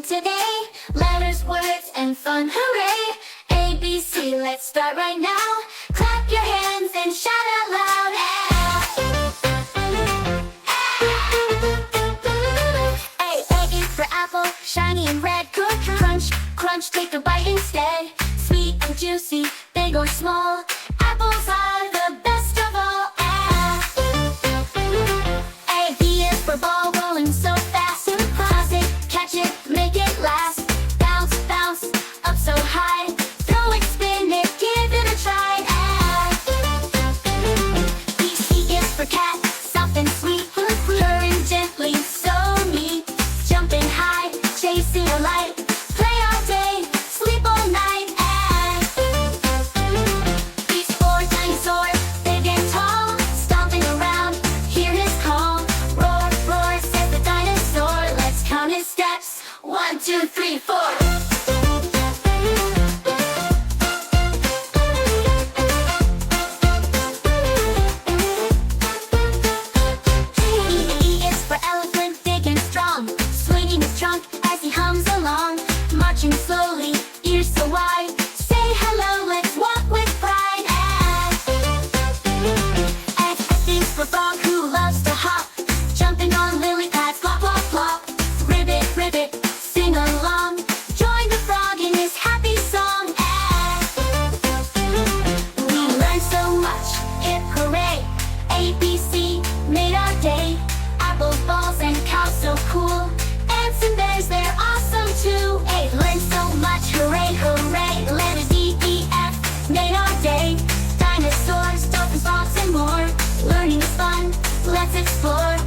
today. Letters, words, and fun, hooray! A, B, C, let's start right now. Clap your hands and shout out loud. A is for apple, shiny and red. Good, crunch, crunch, take a bite instead. Sweet and juicy, big or small. Apples are the best of all. A, B is for ball, rolling so fast. Toss it, catch it, make it last. Bounce, bounce, up so high. Throw it, spin it, give it a try. B, C is for cat, soft and sweet. Purring gently, so neat. Jumping high, chasing a light. Play all day, sleep all night. B's for dinosaur, big and tall. Stomping around, hear his call. Roar, roar, said the dinosaur. Let's count his steps. 1, 2, 3, 4. E is for elephant, big and strong. Swinging his trunk as he hums along. Marching slowly, ears so wide. Say hello, let's walk with pride. F is for frog who loves to hop. Jumping on lily pads, flop, flop, flop. Ribbit, ribbit, sing along. Join the frog in his happy song. We learned so much, hip hooray. A, B, C, made our day. Apples, balls, and cows so cool. Ants and bears, they're awesome too. A, learned so much, hooray, hooray. Letters E, E, F, made our day. Dinosaurs, dolphins, frogs, and more. Learning is fun, let's explore.